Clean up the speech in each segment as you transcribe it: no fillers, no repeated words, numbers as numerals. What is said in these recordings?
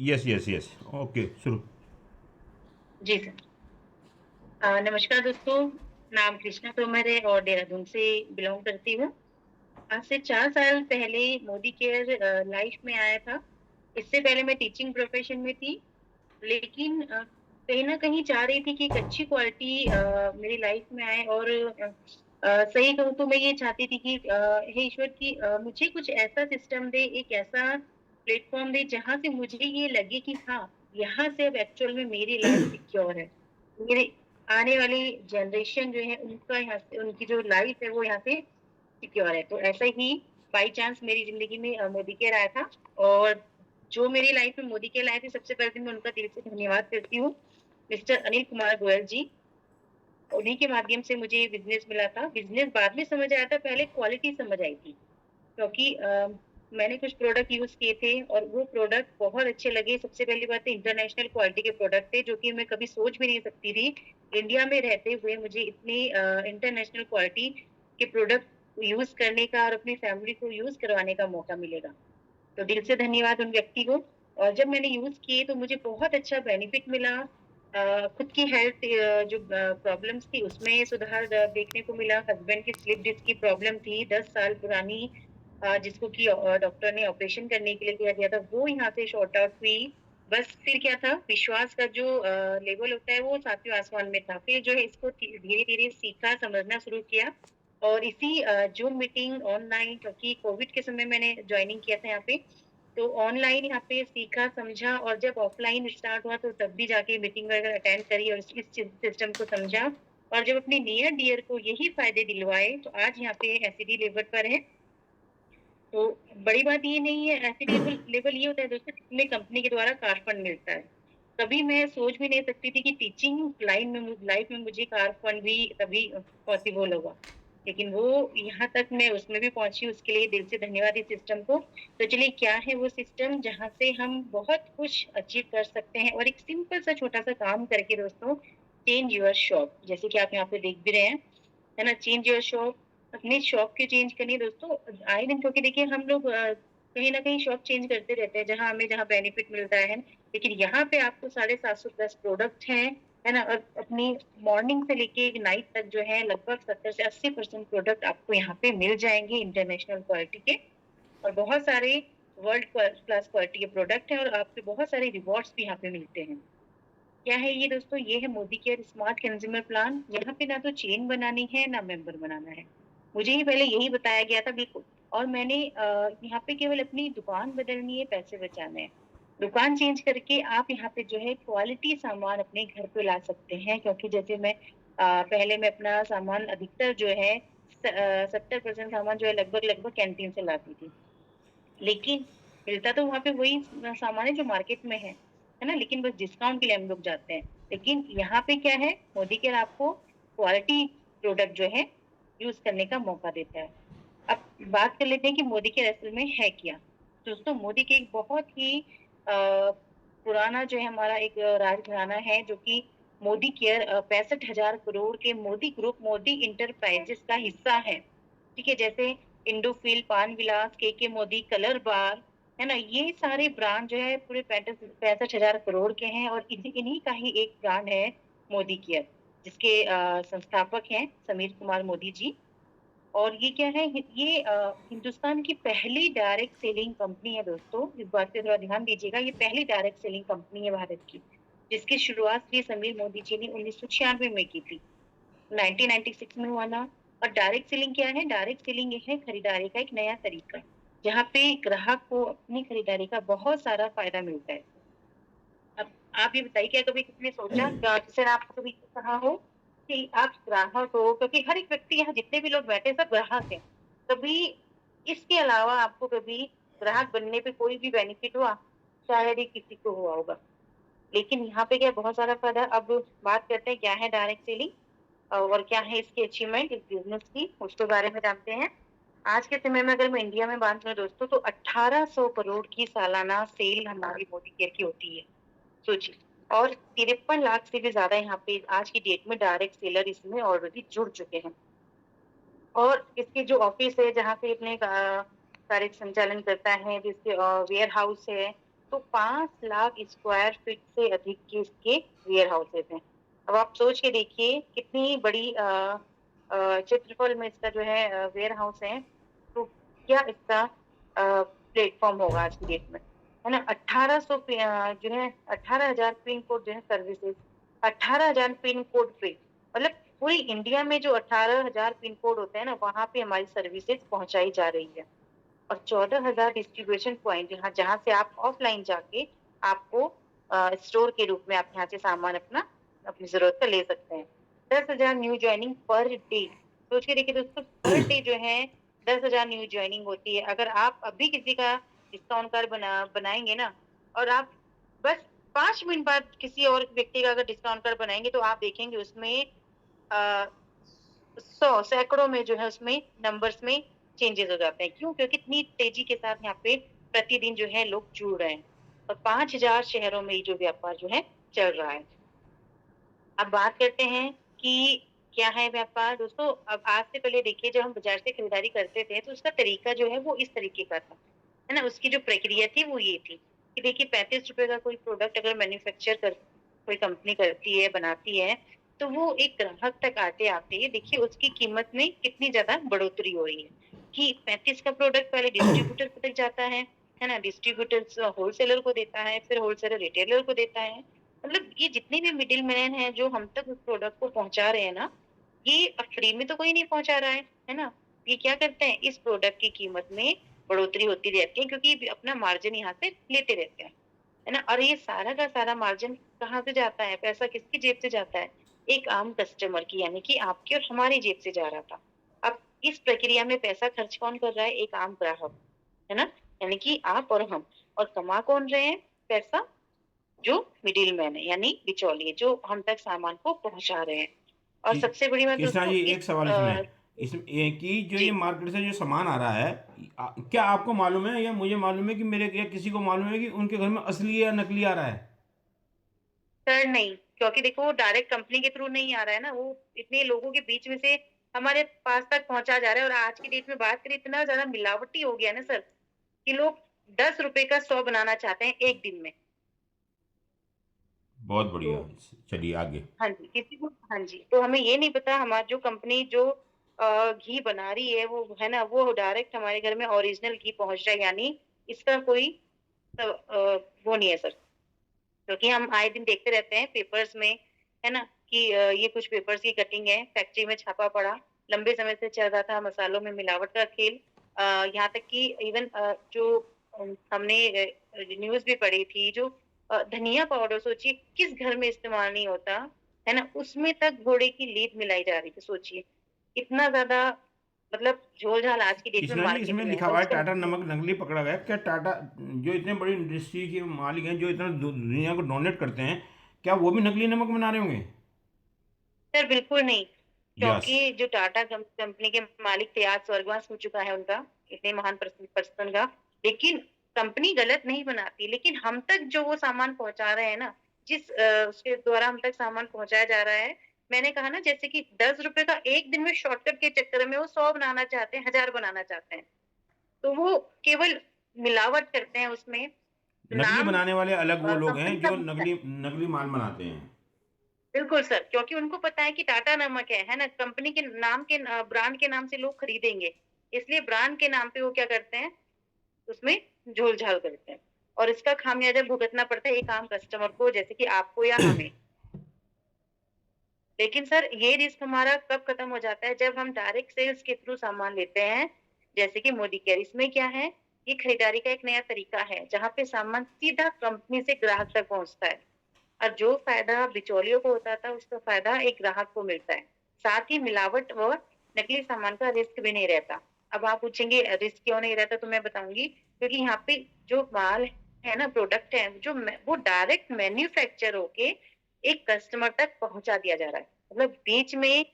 Yes yes yes. Okay, शुरू। जी sir. नमस्कार दोस्तों। नाम कृष्णा तोमर है और देहरादून से बिलोंग करती हूँ। आज से 4 साल पहले मोदी केयर लाइफ में आया था। इससे पहले मैं टीचिंग प्रोफ़ेशन में थी, लेकिन कहीं न कहीं चाह रही थी कि एक अच्छी क्वालिटी मेरी लाइफ में आए और सही कहूँ तो मैं ये चाहती थी कि हे ईश्वर कि मुझे कुछ ऐसा सिस्टम दे, एक ऐसा प्लेटफ़ॉर्म दे जहाँ से मुझे ये लगे कि हाँ, यहाँ से अब एक्चुअल में मेरी लाइफ सिक्योर है। मेरे आने वाली जनरेशन जो है उनका यहाँ से उनकी जो लाइफ है वो यहाँ से सिक्योर है। तो ऐसा ही बाय चांस मेरी ज़िंदगी में मोदी केयर आया था और जो मेरी लाइफ में मोदी केयर लाए थे सबसे पहले तो मैं उनका दिल से धन्यवाद करती हूँ, मिस्टर अनिल कुमार गोयल जी। उन्हीं के माध्यम से मुझे बिज़नेस मिला था। बिज़नेस बाद में समझ आया था, पहले क्वालिटी समझ आई थी। क्योंकि मैंने कुछ प्रोडक्ट यूज़ किए थे और वो प्रोडक्ट बहुत अच्छे लगे। सबसे पहली बात तो इंटरनेशनल क्वालिटी के प्रोडक्ट थे, जो कि मैं कभी सोच भी नहीं सकती थी। इंडिया में रहते हुए मुझे इतनी इंटरनेशनल क्वालिटी के प्रोडक्ट यूज़ करने का और अपनी फैमिली को यूज़ करवाने का मौका मिलेगा। तो दिल से धन्यवाद उन व्यक्ति को। और जब मैंने यूज़ किए तो मुझे बहुत अच्छा बेनिफिट मिला। खुद की हेल्थ जो प्रॉब्लम्स थी उसमें सुधार देखने को मिला। हस्बैंड की स्लिप डिस्क की प्रॉब्लम थी 10 साल पुरानी, जिसको कि डॉक्टर ने ऑपरेशन करने के लिए कह दिया था, वो यहाँ से सॉर्ट आउट हुई। बस फिर क्या था, विश्वास का जो लेवल होता है वो 7वें आसमान में था। फिर जो है इसको धीरे-धीरे सीखा, समझना शुरू किया और इसी ज़ूम मीटिंग ऑनलाइन, क्योंकि कोविड के समय मैंने जॉइनिंग किया था यहाँ पे, तो ऑनलाइन यहाँ पे सीखा, समझा और जब ऑफ़लाइन स्टार्ट हुआ तो तब भी जाके मीटिंग वगैरह अटेंड करी और इस सिस्टम को समझा और जब अपने नियर डियर को यही फ़ायदे दिलवाए, तो आज यहाँ पे एसिडी लेवल पर है। तो बड़ी बात ये नहीं है, एसिड लेवल लेवल ये होता है दोस्तों, जिसमें कंपनी के द्वारा कार फंड मिलता है। कभी मैं सोच भी नहीं सकती थी कि टीचिंग लाइफ में मुझे कार फंड भी कभी पॉसिबल होगा। लेकिन वो यहाँ तक मैं उसमें भी पहुँची, उसके लिए दिल से धन्यवाद इस सिस्टम को। तो चलिए क्या है वो सिस्टम जहाँ से हम बहुत कुछ अचीव कर सकते हैं और एक सिंपल सा छोटा-सा काम करके दोस्तों, चेंज योर शॉप, जैसे कि आप यहाँ पे देख भी रहे हैं, है ना? चेंज योर शॉप, अपनी शॉप क्यों चेंज करनी है दोस्तों? आए दिन, क्योंकि देखिए हम लोग कहीं न कहीं शॉप चेंज करते रहते हैं, जहाँ बेनिफिट मिलता है। लेकिन यहाँ पे आपको 750 प्रोडक्ट हैं, है ना? और अपनी मॉर्निंग से लेके नाइट तक जो है लगभग 70 से 80% प्रोडक्ट आपको यहाँ पे मिल जाएँगे इंटरनेशनल क्वालिटी के और बहुत सारे वर्ल्ड क्लास क्वालिटी के प्रोडक्ट हैं और आपको बहुत सारे रिवॉर्ड्स भी यहाँ पे मिलते हैं। क्या है ये दोस्तों? ये है Modi care smart consumer plan. यहाँ पे ना तो चेन बनानी है, ना मेंबर बनाना है। मुझे ही पहले यही बताया गया था, बिल्कुल। और मैंने यहाँ पे केवल अपनी दुकान बदलनी है, पैसे बचाने हैं। दुकान चेंज करके आप यहाँ पे जो है क्वालिटी सामान अपने घर पे ला सकते हैं, क्योंकि जैसे पहले मैं अपना सामान अधिकतर जो है 70% सामान जो है लगभग-लगभग कैंटीन से लाती थी। लेकिन मिलता तो वहाँ पे वही सामान है जो मार्केट में है ना? लेकिन बस डिस्काउंट के लिए हम लोग जाते हैं। लेकिन यहाँ पे क्या है, मोदी केयर आपको क्वालिटी प्रोडक्ट जो है यूज़ करने का मौका देता है। अब बात कर लेते हैं कि मोदी केयर असल में है क्या? दोस्तों, मोदी केयर एक बहुत ही पुराना जो है हमारा एक राजघराना है, जो कि मोदी केयर 65,000 करोड़ के मोदी ग्रुप, मोदी इंटरप्राइजेज़ का हिस्सा है। ठीक है? जैसे इंडोफिल, पान विलास, केके मोदी, कलर बार, है ना? ये सारे ब्रांड जो है पूरे 65,000 करोड़ के हैं और इन्हीं का ही एक ब्रांड है मोदी केयर, जिसके संस्थापक हैं समीर कुमार मोदी जी। और ये क्या है, ये हिंदुस्तान की पहली डायरेक्ट सेलिंग कंपनी है दोस्तों, इस बात पे थोड़ा ध्यान दीजिएगा, ये पहली डायरेक्ट सेलिंग कंपनी है भारत की, जिसकी शुरुआत श्री समीर मोदी जी ने 1996 में की थी। 1996 में हुआ ना। और डायरेक्ट सेलिंग क्या है? डायरेक्ट सेलिंग ये है खरीदारी का एक नया तरीका, जहाँ पे ग्राहक को अपनी खरीदारी का बहुत सारा फ़ायदा मिलता है। अब आप ये बताइए, क्या कभी किसी ने सोचा, किसी ने आपको कभी कहा हो कि आप ग्राहक हो? क्योंकि हर एक व्यक्ति, यहाँ जितने भी लोग बैठे हैं सब ग्राहक हैं। कभी इसके अलावा आपको कभी ग्राहक बनने पे कोई भी बेनिफिट हुआ? शायद ही किसी को हुआ होगा। लेकिन यहाँ पे क्या है, बहुत सारा फ़ायदा। अब बात करते हैं क्या है डायरेक्ट सेलिंग और क्या है इसकी अचीवमेंट इस बिज़नेस की, उसके बारे में जानते हैं। आज के समय में अगर मैं इंडिया में बात करूँ दोस्तों, तो 1800 करोड़ की सालाना सेल हमारी मोदी केयर की होती है। सोचिए। और 53 लाख से भी ज़्यादा यहाँ पे आज की डेट में डायरेक्ट सेलर इसमें ऑलरेडी जुड़ चुके हैं। और इसके जो ऑफिस है, जहाँ पे अपने कार्य संचालन करता है, जिसके वेयर हाउस है, तो 5 लाख स्क्वायर फीट से अधिक के इसके वेयर हाउसेस हैं। अब आप सोच के देखिए कितनी बड़ी क्षेत्रफल में इसका जो है वेयर हाउस है, तो क्या इसका प्लेटफ़ॉर्म होगा आज की डेट में, है ना? 1800 जो है 18,000 पिन कोड जो है सर्विसेज़, 18,000 पिन कोड पे मतलब पूरी इंडिया में जो 18,000 पिन कोड होते हैं ना, वहाँ पे हमारी सर्विसेज़ पहुँचाई जा रही है। और 14,000 डिस्ट्रीब्यूशन पॉइंट यहाँ जहाँ से आप ऑफलाइन जाके आपको स्टोर के रूप में आप यहाँ से सामान अपना अपनी ज़रूरत का ले सकते हैं। 10,000 न्यू जॉइनिंग पर डे। सोच के देखिए दोस्तों पर डे जो है 10,000 न्यू जॉइनिंग होती है। अगर आप अभी किसी का डिस्काउंट कार्ड बनाएँगे ना और आप बस 5 मिनट बाद किसी और व्यक्ति का अगर डिस्काउंट कार्ड बनाएँगे तो आप देखेंगे उसमें अ 100 सैकड़ों में जो है उसमें नंबर्स में चेंजेस हो जाते हैं। क्यों? क्योंकि इतनी तेज़ी के साथ यहाँ पे प्रतिदिन जो है लोग जुड़ रहे हैं और 5,000 शहरों में ये जो व्यापार जो है चल रहा है। अब बात करते हैं कि क्या है व्यापार दोस्तों? अब आज से पहले देखिए जब हम बाज़ार से खरीदारी करते थे तो उसका तरीका जो है वो इस तरीके का था, है ना? उसकी जो प्रक्रिया थी वो ये थी कि देखिए ₹35 का कोई प्रोडक्ट अगर मैन्युफैक्चर कर कोई कंपनी करती है, बनाती है, तो वो एक ग्राहक तक आते-आते देखिए उसकी कीमत में कितनी ज़्यादा बढ़ोतरी हो रही है, कि 35 का प्रोडक्ट पहले डिस्ट्रीब्यूटर तक जाता है ना? डिस्ट्रीब्यूटर्स होलसेलर को देता है, फिर होलसेलर रिटेलर को देता है। मतलब ये जितने भी मिडल मैन हैं जो हम तक उस प्रोडक्ट को पहुँचा रहे हैं ना, ये फ्री में तो कोई नहीं पहुँचा रहा है ना? ये क्या करते हैं इस प्रोडक्ट की कीमत में बढ़ोतरी होती रहती है क्योंकि अपना मार्जिन यहाँ से लेते रहते हैं, है ना? और ये सारा का सारा मार्जिन कहाँ से जाता है? पैसा किसकी जेब से जाता है? एक आम कस्टमर की यानी कि आपकी और हमारी जेब से जा रहा था। अब इस प्रक्रिया में पैसा खर्च कौन कर रहा है? एक आम ग्राहक, है ना? यानी कि आप और हम और कमा कौन रहे हैं पैसा? जो मिडिलमैन है यानी बिचौलिए जो हम तक सामान को पहुँचा रहे हैं। और कि सबसे बड़ी बात कृष्णा दोस्तों जी, इस एक सवाल इसमें कि जो ये जी, मार्केट से जो सामान आ रहा है, क्या आपको मालूम है या मुझे मालूम है कि मेरे या किसी को मालूम है कि उनके घर में असली या नकली आ रहा है? सर नहीं, क्योंकि देखो वो डायरेक्ट कंपनी के थ्रू नहीं आ रहा है ना, वो इतने लोगों के बीच में से हमारे पास तक पहुँचा जा रहा है और आज की डेट में बात करें इतना ज़्यादा मिलावटी हो गया है ना सर, कि लोग ₹10 का 100 बनाना चाहते हैं 1 दिन में। बहुत तो बढ़िया। चलिए आगे। हाँ जी, किसी को हाँ जी, तो हमें ये नहीं पता हमारी जो कंपनी जो घी बना रही है वो है ना, वो डायरेक्ट हमारे घर में ओरिजिनल घी पहुँच रहा है यानी इसका कोई वो नहीं है सर। क्योंकि हम आए दिन देखते रहते हैं पेपर्स में, है ना? कि ये कुछ पेपर्स की कटिंग है, फैक्ट्री में छापा पड़ा, लंबे समय से चल रहा था मसालों में मिलावट का खेल। यहाँ तक कि इवन जो हमने न्यूज़ भी पढ़ी थी जो धनिया पाउडर सोचिए किस घर में इस्तेमाल नहीं होता, है ना? उसमें तक घोड़े की लीद मिलाई जा रही थी सोचिए। इतना ज़्यादा मतलब झोल-झाल आज की डेट में कृष्णा जी, मार्केट इसमें में है लिखा और हुआ है उसका टाटा नमक नकली पकड़ा गया। क्या टाटा जो इतने बड़ी इंडस्ट्री के मालिक हैं, जो इतना दुनिया को डोनेट करते हैं, क्या वो भी नकली नमक बना रहे होंगे? सर बिल्कुल नहीं, यस। क्योंकि जो टाटा कंपनी के मालिक थे आज स्वर्गवास हो चुका है उनका, इतने महान पर्सन का। लेकिन कंपनी गलत नहीं बनाती, लेकिन हम तक जो वो सामान पहुँचा रहे हैं ना, जिस उसके द्वारा हम तक सामान पहुँचाया जा रहा है, मैंने कहा ना जैसे कि ₹10 का एक दिन में शॉर्टकट के चक्कर में वो 100 बनाना चाहते हैं, 1000 बनाना चाहते हैं। तो वो केवल मिलावट करते हैं उसमें, नकली नाम बनाने वाले अलग वो लोग हैं कंपनी का जो बनता है। नकली नकली माल बनाते हैं। बिल्कुल सर, क्योंकि उनको पता है कि टाटा नमक है ना? कंपनी के नाम के ब्रांड के नाम से लोग खरीदेंगे। इसलिए ब्रांड के नाम पे वो क्या करते हैं, उसमें झोल-झाल करते हैं। और इसका खामियाजा भुगतना पड़ता है एक आम कस्टमर को जैसे कि आपको या हमें। लेकिन सर ये रिस्क हमारा कब खत्म हो जाता है जब हम डायरेक्ट सेल्स के थ्रू सामान लेते हैं, जैसे कि मोदी केयर। इसमें क्या है, ये खरीदारी का एक नया तरीका है, जहाँ पे सामान सीधा कंपनी से ग्राहक तक पहुँचता है। और जो फ़ायदा बिचौलियों को होता था, उसका फ़ायदा एक ग्राहक को मिलता है। साथ ही मिलावट व नकली सामान का रिस्क भी नहीं रहता। अब आप पूछेंगे रिस्क क्यों नहीं रहता? तो मैं बताऊँगी क्योंकि यहाँ पे जो माल है ना, प्रोडक्ट है, जो वो डायरेक्ट मैन्युफैक्चर होके एक कस्टमर तक पहुँचा दिया जा रहा है। मतलब बीच में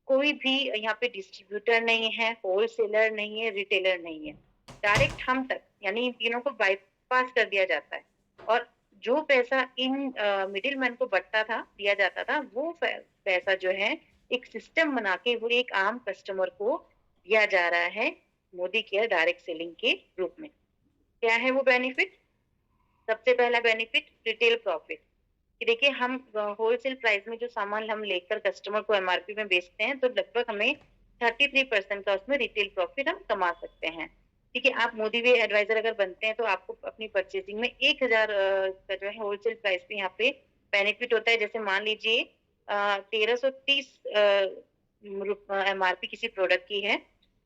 कोई भी यहाँ पे डिस्ट्रीब्यूटर नहीं है, होलसेलर नहीं है, रिटेलर नहीं है। डायरेक्ट हम तक यानी इन तीनों को बाईपास कर दिया जाता है और जो पैसा इन मिडलमैन को बँटता था, दिया जाता था, वो पैसा जो है एक सिस्टम बना के वो एक आम कस्टमर को दिया जा रहा है, मोदी केयर डायरेक्ट सेलिंग के रूप में। क्या है वो बेनिफिट? सबसे पहला बेनिफिट रिटेल प्रॉफिट, कि देखिए हम होलसेल प्राइस में जो सामान हम लेकर कस्टमर को एमआरपी में बेचते हैं, तो लगभग हमें 33% का उसमें रिटेल प्रॉफिट हम कमा सकते हैं। ठीक है, आप मोदी वे एडवाइजर अगर बनते हैं तो आपको अपनी परचेसिंग में 1000 का जो है होलसेल प्राइस पे यहाँ पे बेनिफिट होता है। जैसे मान लीजिए 1330 एमआरपी किसी प्रोडक्ट की है,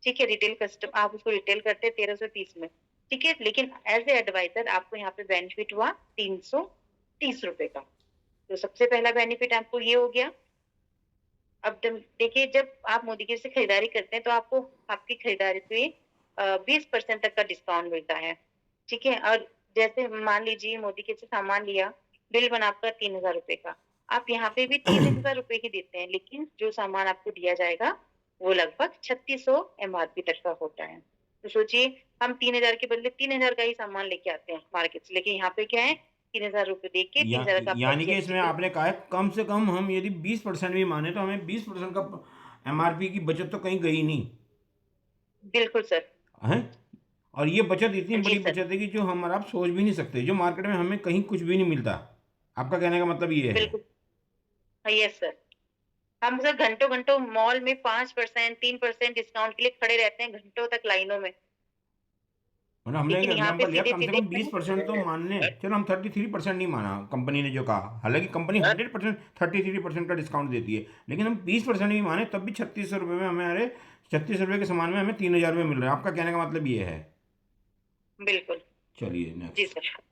ठीक है, रिटेल कस्टम आप उसको रिटेल करते हैं 1330 में, ठीक है, लेकिन एज ए एडवाइजर आपको यहाँ पे बेनिफिट हुआ 330 रुपए का। तो सबसे पहला बेनिफिट आपको ये हो गया। अब देखिए, जब आप मोदी केयर से खरीदारी करते हैं तो आपको आपकी खरीदारी पे 20% तक का डिस्काउंट मिलता है, ठीक है। और जैसे मान लीजिए मोदी केयर से सामान लिया, बिल बना आपका 3000 रुपए का, आप यहाँ पे भी 3000 रुपए ही देते हैं, लेकिन जो सामान आपको दिया जाएगा वो लगभग 3600 एमआरपी तक का होता है। तो सोचिए, हम 3000 के बदले 3000 का ही सामान लेके आते हैं मार्केट से, लेकिन यहाँ पे क्या है, 3000 रुपए दे के या 3000 का आपका यानी कि जीएसटी इसमें बिल। आपने कहा है कम से कम हम यदि 20% भी माने तो हमें 20% का एमआरपी की बचत तो कहीं गई नहीं बिल्कुल सर। है। और ये बचत इतनी जी बड़ी सर। बचत है कि जो हम और आप सोच भी नहीं सकते, जो मार्केट में हमें कहीं कुछ भी नहीं मिलता। आपका कहने का मतलब ये है। बिल्कुल। हाँ, यस सर। हम सर घंटों-घंटों मॉल में 5% 3% डिस्काउंट के लिए खड़े रहते हैं घंटों तक लाइनों में। मतलब हमने एक लेकिन यहाँ पे एग्जांपल लिया, कम से सीधे-सीधे कम 20% तो मानने, चलो हम 33% नहीं माना कंपनी ने जो कहा, हालांकि कंपनी 100% 33% का डिस्काउंट देती है, लेकिन हम 20% भी माने तब भी 3600 रुपये में हमें, अरे 36 रुपये के सामान में हमें 3000 में मिल रहा है। आपका कहने का मतलब ये है। बिल्कुल। चलिए जी नेक्स्ट। सर।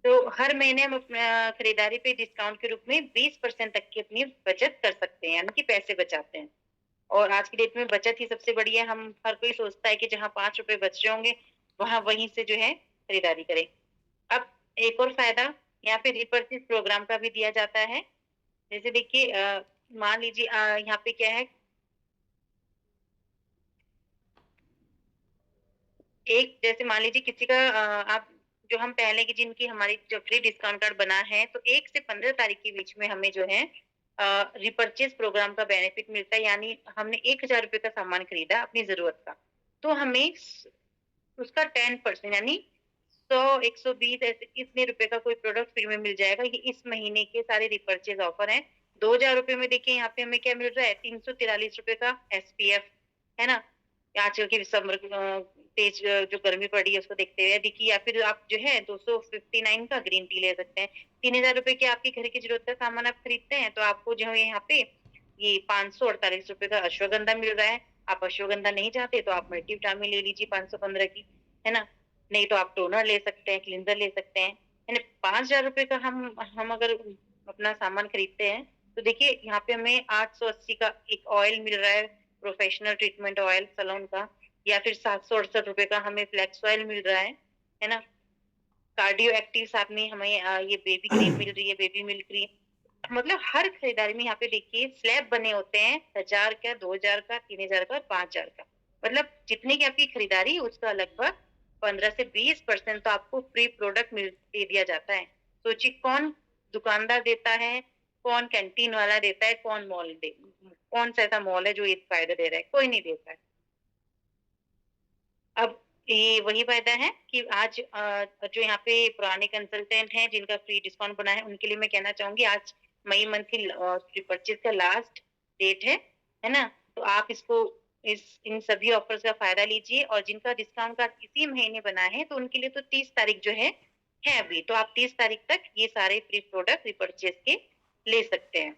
तो हर महीने हम अपना खरीदारी पे डिस्काउंट के रूप में 20% तक की अपनी बचत कर सकते हैं, यानी कि पैसे बचाते हैं। और आज की डेट में बचत ही सबसे बड़ी है। हम हर कोई सोचता है कि जहाँ 5 रुपए बच रहे होंगे, वहाँ वहीं से जो है खरीदारी करें। अब एक और फ़ायदा यहाँ पे रिपर्चेज़ प्रोग्राम का भी दिया जाता है। जैसे देखिए मान लीजिए यहाँ पे क्या है, एक जैसे मान लीजिए किसी का आप जो हम पहले की जिनकी हमारी जो फ्री डिस्काउंट कार्ड बना है, तो 1 से 15 तारीख के बीच में हमें जो है रिपर्चेज़ प्रोग्राम का बेनिफिट मिलता है। यानी हमने 1000 रुपए का सामान खरीदा अपनी ज़रूरत का, तो हमें उसका 10% यानी 100, 120 ऐसे इतने रुपए का कोई प्रोडक्ट फ्री में मिल जाएगा। ये इस महीने के सारे रिपर्चेज़ ऑफर हैं। 2000 रुपए में देखिए यहाँ पे हमें क्या मिल रहा है, 343 रुपए का एसपीएफ, है ना? आजकल की समर तेज जो गर्मी पड़ रही है उसको देखते हुए देखिए, या फिर आप जो है 259 का ग्रीन टी ले सकते हैं। 3000 रुपए के आपके घर की ज़रूरत का सामान आप खरीदते हैं, तो आपको जो है यहाँ पे ये 548 रुपए का अश्वगंधा मिल रहा है। आप अश्वगंधा नहीं चाहते तो आप मल्टीविटामिन ले लीजिए 515 की, है ना? नहीं तो आप टोनर ले सकते हैं, क्लींजर ले सकते हैं। यानी 5000 रुपए का हम अगर अपना सामान खरीदते हैं, तो देखिए यहाँ पे हमें 880 का एक ऑयल मिल रहा है, प्रोफेशनल ट्रीटमेंट ऑयल सैलून का, या फिर 768 रुपए का हमें फ्लेक्स ऑयल मिल रहा है ना? कार्डियो एक्टिव साथ में हमें ये बेबी क्रीम मिल रही है, बेबी मिल्क क्रीम। मतलब हर खरीदारी में यहाँ पे देखिए स्लैब बने होते हैं, 1000 का, 2000 का, 3000 का, 5000 का। मतलब जितने की आपकी खरीदारी उसका लगभग 15 से 20% तो आपको फ्री प्रोडक्ट दे दिया जाता है। सोचिए कौन दुकानदार देता है, कौन कैंटीन वाला देता है, कौन सा ऐसा मॉल है जो ये फायदा दे रहा है? कोई नहीं देता है। अब ये वही फायदा है कि आज जो यहाँ पे पुराने कंसल्टेंट हैं जिनका फ्री डिस्काउंट बना है, उनके लिए मैं कहना चाहूँगी, आज मई मंथ की परचेज़ का लास्ट डेट है ना? तो आप इसको इस इन सभी ऑफर्स का फ़ायदा लीजिए, और जिनका डिस्काउंट कार्ड इसी महीने बना है, तो उनके लिए तो 30 तारीख जो है अभी, तो आप 30 तारीख तक ये सारे फ्री प्रोडक्ट रिपर्चेज़ के ले सकते हैं।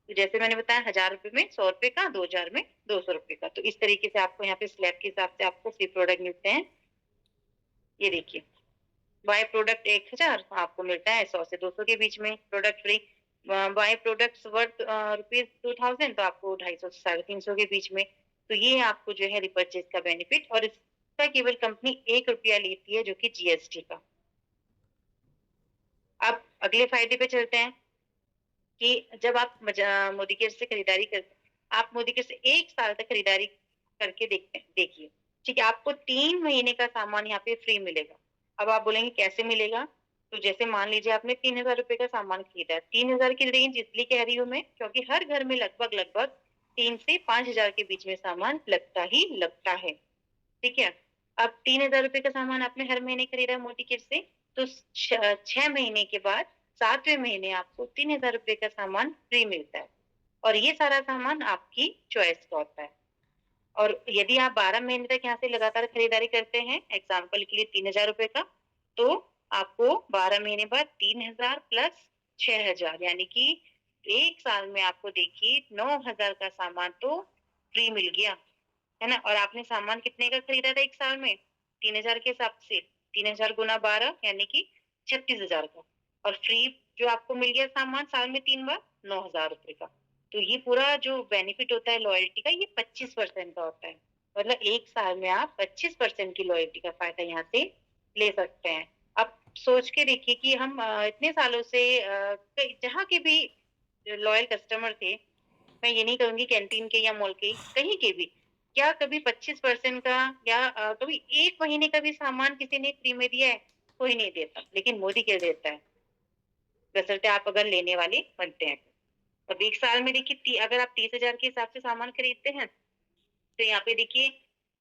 तो जैसे मैंने बताया 1000 रुपए में 100 रुपए का, 2000 में 200 रुपए का। तो इस तरीके से आपको यहाँ पे स्लैब के हिसाब से आपको फ्री प्रोडक्ट मिलते हैं। ये देखिए, बाय प्रोडक्ट 1000 आपको मिलता है 100 से 200 के बीच में product free. Buy products worth rupees 2000 तो आपको 250 से 350 के बीच में। तो ये आपको जो है रिपर्चेज़ का बेनिफिट, और इसका केवल कंपनी ₹1 लेती है जो कि जीएसटी का। अब अगले फायदे पे चलते हैं। कि जब आप मोदी केयर से खरीदारी करते हैं, आप मोदी केयर से 1 साल तक खरीदारी करके देखिए, ठीक है? आपको 3 महीने का सामान यहाँ पे फ्री मिलेगा। अब आप बोलेंगे कैसे मिलेगा? तो जैसे मान लीजिए आपने 3000 रुपए का सामान खरीदा है, 3000 की रेंज इसलिए कह रही हूँ मैं क्योंकि हर घर में लगभग 3 से 5000 के बीच में सामान लगता ही लगता है, ठीक है? अब 3,000 रुपए का सामान आपने हर महीने खरीदा मोदी केयर से, तो 6 महीने के बाद 7वें महीने आपको 3,000 रुपए का सामान फ्री मिलता है और ये सारा सामान आपकी चॉइस का होता है। और यदि आप 12 महीने तक यहाँ से लगातार खरीदारी करते हैं, एग्ज़ाम्पल के लिए 3,000 रुपए का, तो आपको 12 महीने बाद 3,000 प्लस 6,000 यानी कि 1 साल में आपको देखिए 9,000 का सामान तो फ्री मिल गया, है ना? और आपने सामान कितने का खरीदा था 1 साल में? 3,000 के हिसाब से, 3,000 गुना 12 यानी कि 36,000 का और फ्री जो आपको मिल गया सामान साल में 3 बार 9,000 रुपए का। तो ये पूरा जो बेनिफिट होता है लॉयल्टी का ये 25% का होता है। मतलब 1 साल में आप 25% की लॉयल्टी का फ़ायदा यहाँ से ले सकते हैं। अब सोच के देखिए कि हम इतने सालों से कई जहाँ के भी लॉयल कस्टमर थे, मैं ये नहीं कहूँगी कैंटीन के या मॉल के, कहीं के भी, क्या कभी 25% का या कभी 1 महीने का भी सामान किसी ने फ्री में दिया है? कोई नहीं देता, लेकिन मोदी क्या देता है, बशर्ते आप अगर लेने वाले बनते हैं। अब 1 साल में देखिए अगर आप 30,000 के हिसाब से सामान खरीदते हैं, तो यहाँ पे देखिए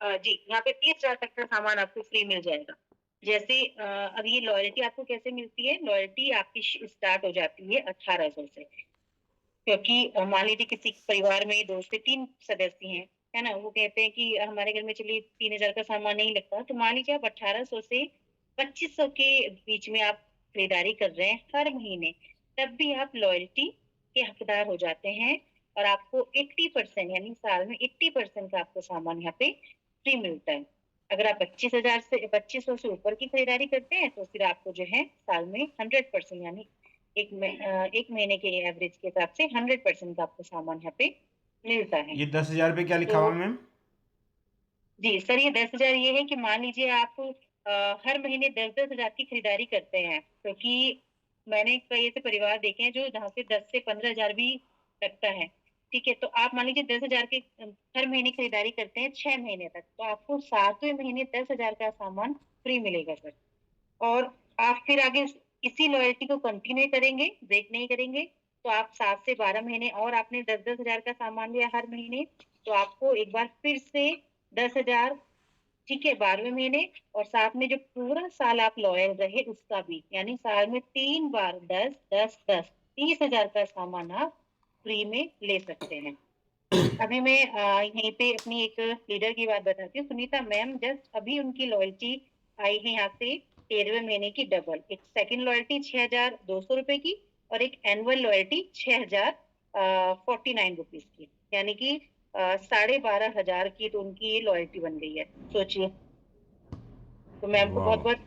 जी, यहाँ पे 30,000 तक का सामान आपको फ्री मिल जाएगा। जैसे अब ये लॉयल्टी आपको कैसे मिलती है? लॉयल्टी आपकी स्टार्ट हो जाती है 1800 से। क्योंकि मान लीजिए किसी परिवार में 2 से 3 सदस्य हैं, है ना? वो कहते हैं कि हमारे घर में चलिए 3,000 का सामान नहीं लगता, तो मान लीजिए आप 1800 से 2500 के बीच में आप खरीदारी कर रहे हैं हर महीने, तब भी आप लॉयल्टी के हकदार हो जाते हैं और आपको 80% यानी साल में 80% का आपको सामान यहाँ पे फ्री मिलता है। अगर आप 2500 से ऊपर की खरीदारी करते हैं, तो फिर आपको जो है साल में 100% यानी 1 महीने के एवरेज के हिसाब से 100% का आपको सामान यहाँ पे मिलता है। ये 10,000 पे क्या लिखा तो हुआ है मैम? जी, सर ये 10,000 ये है कि मान लीजिए आप हर महीने 10-10 हज़ार की खरीदारी करते हैं, क्योंकि मैंने कई ऐसे परिवार देखे हैं जो जहाँ पे 10 से 15,000 भी लगता है। ठीक है? तो आप मान लीजिए 10,000 के हर महीने खरीदारी करते हैं 6 महीने तक, तो आपको 7वें महीने 10,000 का सामान फ्री मिलेगा सर। और आप फिर आगे इसी लॉयल्टी को कंटिन्यू करेंगे, ब्रेक नहीं करेंगे, तो आप 7 से 12 महीने और आपने 10-10 हज़ार का सामान लिया हर महीने, तो आपको एक बार फिर से 10,000 ठीक है, 12वें महीने और साथ में जो पूरा साल आप लॉयल रहे उसका भी, यानी साल में 3 बार 10, 10, 10 30,000 का सामान आप फ्री में ले सकते हैं। अभी मैं यहीं पे अपनी एक लीडर की बात बताती हूँ, सुनीता मैम जस्ट अभी उनकी लॉयल्टी आई है यहाँ से 13वें महीने की डबल। एक सेकंड लॉयल्टी 6,200 रुपए की और एक एनुअल लॉयल्टी 6,049 रुपीज़ की। यानी कि 12,500 की तो उनकी ये लॉयल्टी बन गई है, सोचिए। तो मैम को वाह। बहुत-बहुत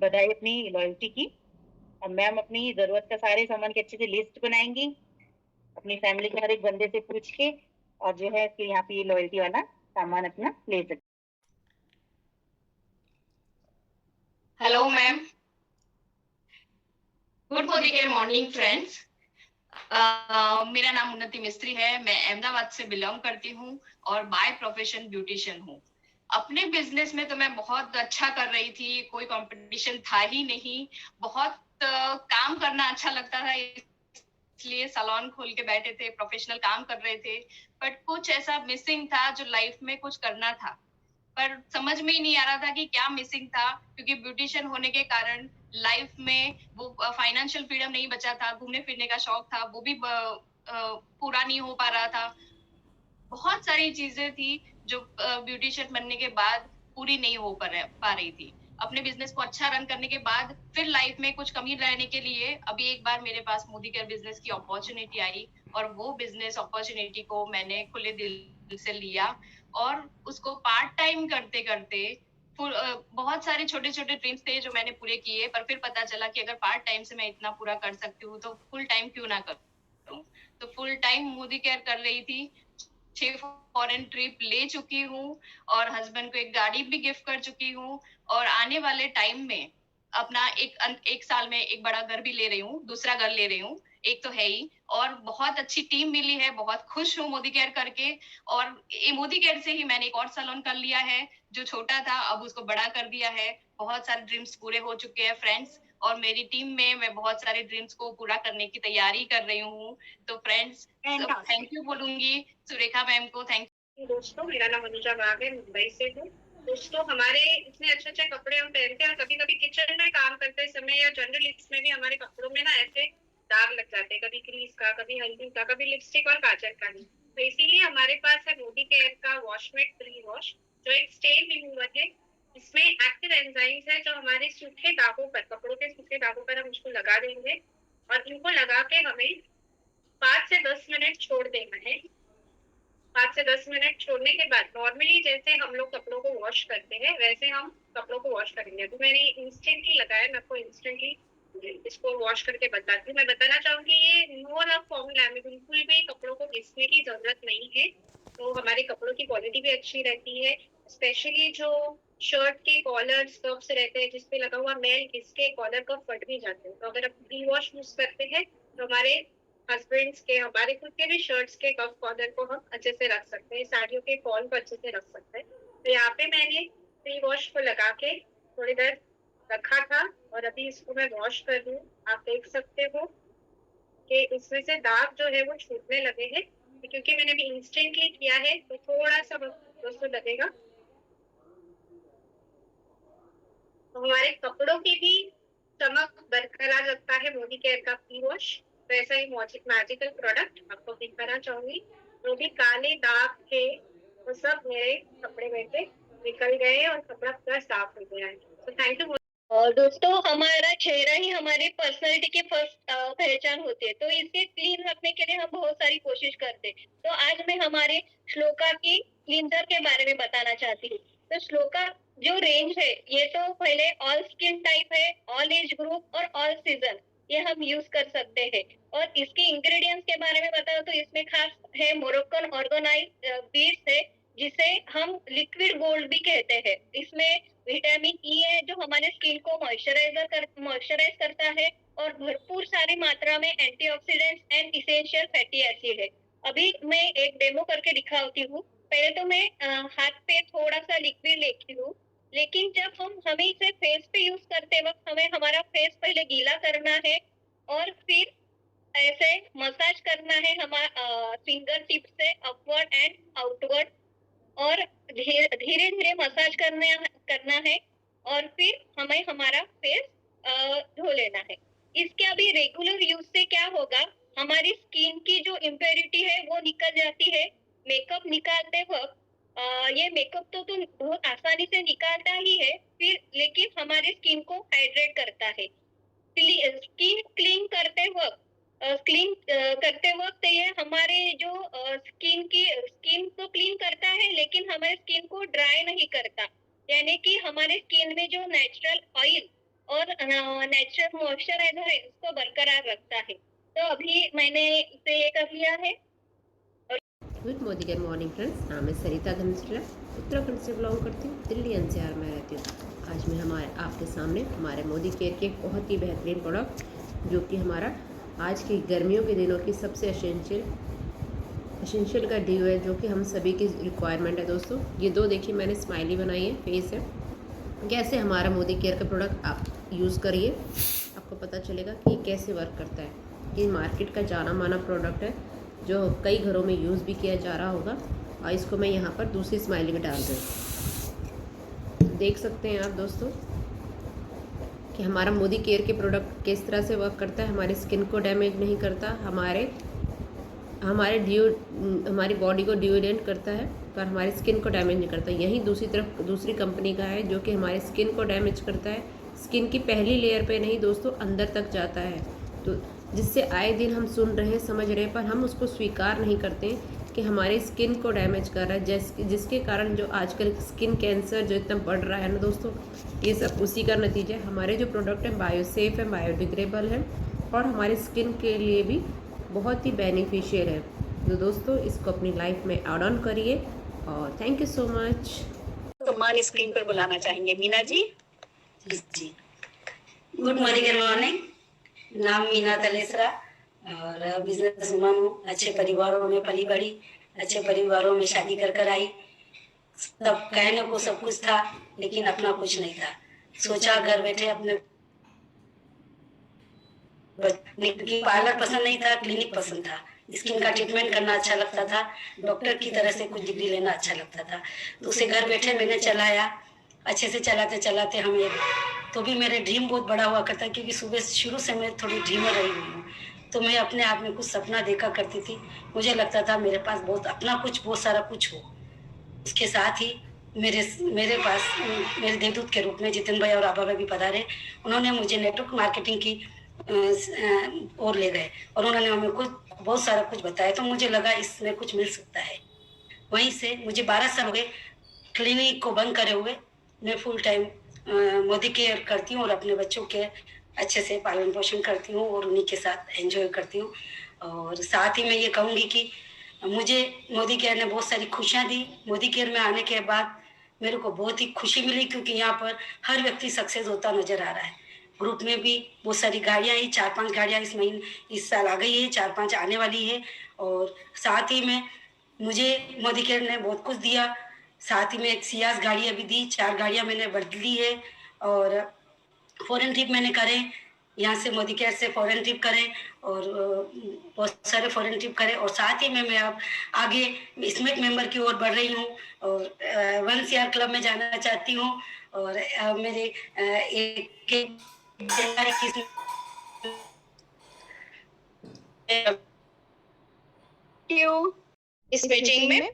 बधाई अपनी लॉयल्टी की। अब मैम अपनी ज़रूरत का सारे सामान की अच्छे से लिस्ट बनाएँगी, अपनी फैमिली के हर एक बंदे से पूछ के और जो है फिर यहाँ पे ये लॉयल्टी वाला सामान अपना ले सकते। Hello ma'am, good morning friends. मेरा नाम उन्नति मिस्त्री है। मैं अहमदाबाद से बिलोंग करती हूँ और बाय प्रोफेशन ब्यूटिशियन हूँ। अपने बिजनेस में तो मैं बहुत अच्छा कर रही थी, कोई कंपटीशन था ही नहीं। बहुत काम करना अच्छा लगता था, इसलिए सैलून खोल के बैठे थे, प्रोफेशनल काम कर रहे थे। बट कुछ ऐसा मिसिंग था जो लाइफ में कुछ करना था, पर समझ में ही नहीं आ रहा था कि क्या मिसिंग था, क्योंकि ब्यूटिशियन होने के कारण लाइफ में वो फाइनेंशियल फ्रीडम नहीं बचा था, घूमने फिरने का शौक था वो भी पूरा नहीं हो पा रहा था। बहुत सारी चीजें थी जो ब्यूटिशियन बनने के बाद पूरी नहीं हो पा रही थी। अपने बिजनेस को अच्छा रन करने के बाद फिर लाइफ में कुछ कमी रहने के लिए अभी एक बार मेरे पास मोदी केयर बिजनेस की अपॉर्चुनिटी आई और वो बिजनेस अपॉर्चुनिटी को मैंने खुले दिल से लिया और उसको पार्ट टाइम करते करते बहुत सारे छोटे छोटे ड्रीम्स थे जो मैंने पूरे किए, पर फिर पता चला कि अगर पार्ट टाइम से मैं इतना पूरा कर सकती हूँ तो फुल टाइम क्यों ना करूँ। तो फुल टाइम मोदी केयर कर रही थी, 6 फॉरेन ट्रिप ले चुकी हूँ और हस्बैंड को एक गाड़ी भी गिफ्ट कर चुकी हूँ और आने वाले टाइम में अपना एक साल में एक बड़ा घर भी ले रही हूँ, दूसरा घर ले रही हूँ। एक तो है ही, और बहुत अच्छी टीम मिली है, बहुत खुश हूँ मोदी केयर करके। और ये मोदी केयर से ही मैंने एक और सैलून कर लिया है, जो छोटा था अब उसको बड़ा कर दिया है। बहुत सारे ड्रीम्स पूरे हो चुके हैं फ्रेंड्स, और मेरी टीम में मैं बहुत सारे ड्रीम्स को पूरा करने की तैयारी कर रही हूँ। तो फ्रेंड्स थैंक यू बोलूंगी सुरेखा मैम को। थैंक दोस्तों, मेरा नाम अनुजा बाग है, मुंबई से हूँ दोस्तों हमारे इतने अच्छे अच्छे कपड़े हम पहनते हैं और कभी कभी किचन में काम करते समय या जनरल इसमें भी हमारे कपड़ों में ना ऐसे दाग लग जाते हैं, कभी क्रीज का, कभी हल्दी का, कभी लिपस्टिक और काजल का भी। तो इसीलिए हमारे पास है मोदी केयर का वॉशमेट प्री वॉश, जो एक स्टेन रिमूवर है। इसमें एक्टिव एंजाइम्स है जो हमारे सूखे दागों पर, कपड़ों के सूखे दागों पर हम उसको लगा देंगे और इनको लगा के हमें 5 से 10 मिनट छोड़ देना है। 5 से 10 मिनट छोड़ने के बाद नॉर्मली जैसे हम लोग कपड़ों को वॉश करते हैं वैसे हम कपड़ों को वॉश करेंगे। तो मैंने इंस्टेंटली लगाया, मैं आपको इंस्टेंटली इसको वॉश करके बताती हूँ। मैं बताना चाहूंगी ये नो रफ फॉर्मूला में, बिल्कुल भी कपड़ों को घिसने की जरूरत नहीं है। तो हमारे कपड़ों की क्वालिटी भी अच्छी रहती है। स्पेशली जो शर्ट के कॉलर कफ्स रहते हैं जिसपे लगा हुआ मेल, इसके कॉलर कफ फट भी जाते हैं। तो अगर आप प्री वॉश यूज करते हैं तो हमारे हस्बैंड्स के, हमारे खुद के भी शर्ट्स के कफ कॉलर को हम अच्छे से रख सकते हैं, साड़ियों के कॉल को अच्छे से रख सकते हैं। तो यहाँ पे मैंने प्री वॉश को लगा के थोड़ी देर रखा था और अभी इसको मैं वॉश कर रही हूँ। आप देख सकते हो कि इसमें से दाग जो है वो छूटने लगे हैं, क्योंकि मैंने अभी इंस्टेंटली किया है तो थोड़ा सा दोस्तों लगेगा। तो हमारे कपड़ों की भी चमक बरकरार रखता है मोदी केयर का प्री वॉश। तो ऐसा ही मैजिकल प्रोडक्ट आपको दिखाना चाहूंगी। जो भी काले दाग थे वो सब मेरे कपड़े में से निकल गए और कपड़ा पूरा साफ हो गया है। तो थैंक यू। और दोस्तों हमारा चेहरा ही हमारी पर्सनालिटी की फर्स्ट पहचान होती है, तो इसे क्लीन रखने के लिए हम बहुत सारी कोशिश करते हैं। तो आज मैं हमारे श्लोका की क्लींजर के बारे में बताना चाहती हूँ। तो श्लोका जो रेंज है ये तो पहले ऑल स्किन टाइप है, ऑल एज ग्रुप और ऑल सीजन ये हम यूज कर सकते हैं। और इसके इंग्रेडिएंट्स के बारे में बताओ तो इसमें खास है मोरक्कन ऑर्गेनाइज बीड्स है, जिसे हम लिक्विड गोल्ड भी कहते हैं। इसमें विटामिन ई है जो हमारे स्किन को मॉइस्चराइज करता है और भरपूर सारी मात्रा में antioxidants and essential fatty acid है। अभी मैं एक डेमो करके दिखाती हूँ। पहले तो मैं हाथ पे थोड़ा सा लिक्विड लेती हूँ, लेकिन जब हमें इसे फेस पे यूज करते वक्त हमें हमारा फेस पहले गीला करना है और फिर ऐसे मसाज करना है हमारा फिंगर टिप से अपवर्ड एंड आउटवर्ड, और धीरे धीरे मसाज करना है और फिर हमें हमारा फेस धो लेना है। इसके अभी रेगुलर यूज से क्या होगा, हमारी स्किन की जो इम्प्योरिटी है वो निकल जाती है। मेकअप निकालते वक्त ये मेकअप तो बहुत आसानी से निकालता ही है, फिर लेकिन हमारे स्किन को हाइड्रेट करता है। स्किन क्लीन करते वक्त ये हमारे जो स्किन को क्लीन करता है लेकिन हमारे स्किन को ड्राई नहीं करता, यानी कि हमारे स्किन में जो नेचुरल ऑयल और नेचुरल मॉइस्चराइजर है उसको बरकरार रखता है। तो अभी मैंने इसे ये कर लिया है। गुड मॉर्निंग फ्रेंड्स, नाम है सरिता घनश्याम, उत्तराखंड से बिलोंग करती हूँ, दिल्ली एनसीआर में रहती हूँ। आज मैं आपके सामने हमारे मोदी केयर के एक बहुत ही बेहतरीन प्रोडक्ट, जो कि हमारा आज की गर्मियों के दिनों की सबसे एसेंशियल का ड्यू है, जो कि हम सभी की रिक्वायरमेंट है। दोस्तों ये दो देखिए मैंने स्माइली बनाई है, फेस है। कैसे हमारा मोदी केयर का प्रोडक्ट आप यूज़ करिए, आपको पता चलेगा कि कैसे वर्क करता है। ये मार्केट का जाना माना प्रोडक्ट है जो कई घरों में यूज़ भी किया जा रहा होगा। और इसको मैं यहाँ पर दूसरी स्माइली में डाल दूँ। देख सकते हैं आप दोस्तों कि हमारा मोदी केयर के प्रोडक्ट किस तरह से वर्क करता है। हमारी स्किन को डैमेज नहीं करता, हमारी बॉडी को ड्यूरेंट करता है, पर हमारी स्किन को डैमेज नहीं करता। यहीं दूसरी कंपनी का है जो कि हमारी स्किन को डैमेज करता है। स्किन की पहली लेयर पे नहीं दोस्तों, अंदर तक जाता है। तो जिससे आए दिन हम सुन रहे हैं, समझ रहे हैं, पर हम उसको स्वीकार नहीं करते कि हमारी स्किन को डैमेज कर रहा है, जिसके कारण जो आजकल स्किन कैंसर जो इतना बढ़ रहा है ना दोस्तों, ये सब उसी का नतीजा है। हमारे जो प्रोडक्ट है बायोसेफ है, बायोडिग्रेडेबल है और हमारी स्किन के लिए भी बहुत ही बेनिफिशियल है। तो दोस्तों इसको अपनी लाइफ में ऐड ऑन करिए और थैंक यू सो मच। तो मान स्क्रीन पर बुलाना चाहेंगे मीना जी। जी गुड मॉर्निंग, नाम मीना तलेसरा और बिजनेस वुमन हूँ। अच्छे परिवारों में पली बड़ी, अच्छे परिवारों में शादी कर आई। तब कहने को सब कुछ था लेकिन अपना कुछ नहीं था। सोचा घर बैठे अपने पार्लर पसंद नहीं था, क्लिनिक पसंद था, स्किन का ट्रीटमेंट करना अच्छा लगता था, डॉक्टर की तरह से कुछ डिग्री लेना अच्छा लगता था। तो उसे घर बैठे मैंने चलाया, अच्छे से चलाते चलाते हमें तो भी मेरे ड्रीम बहुत बड़ा हुआ करता, क्योंकि सुबह शुरू से मैं थोड़ी ड्रीमर रही हुई हूँ। तो मैं अपने आप में कुछ सपना देखा करती थी, मुझे लगता था मेरे पास बहुत अपना कुछ बहुत सारा कुछ हो। उसके साथ ही मेरे मेरे पास मेरे देवदूत के रूप में जितिन भाई और आबा भाई भी पधारे। उन्होंने मुझे नेटवर्क मार्केटिंग की ओर ले गए और उन्होंने हमें कुछ बहुत सारा कुछ बताया, तो मुझे लगा इसमें कुछ मिल सकता है। वहीं से मुझे 12 साल हो गए क्लिनिक को बंद करे हुए। मैं फुल टाइम मोदी केयर करती हूँ और अपने बच्चों के अच्छे से पालन पोषण करती हूँ और उन्हीं के साथ एंजॉय करती हूँ। और साथ ही मैं ये कहूँगी कि मुझे मोदी केयर ने बहुत सारी खुशियाँ दी। मोदी केयर में आने के बाद मेरे को बहुत ही खुशी मिली, क्योंकि यहाँ पर हर व्यक्ति सक्सेस होता नजर आ रहा है। ग्रुप में भी बहुत सारी गाड़ियाँ आई, 4-5 गाड़ियाँ इस साल आ गई है, 4-5 आने वाली है। और साथ ही में मुझे मोदी केयर ने बहुत कुछ दिया, साथ ही में एक सियाज गाड़ी अभी दी, 4 गाड़ियाँ मैंने बदली है। और फॉरेन ट्रिप मैंने करे, यहाँ से मोदी केयर से फॉरेन ट्रिप करें और बहुत सारे फॉरेन ट्रिप करें। और साथ ही में मैं अब आगे स्मिथ मेंबर की ओर बढ़ रही हूँ और 1CR क्लब में जाना चाहती हूँ। और मेरे एक इस मीटिंग में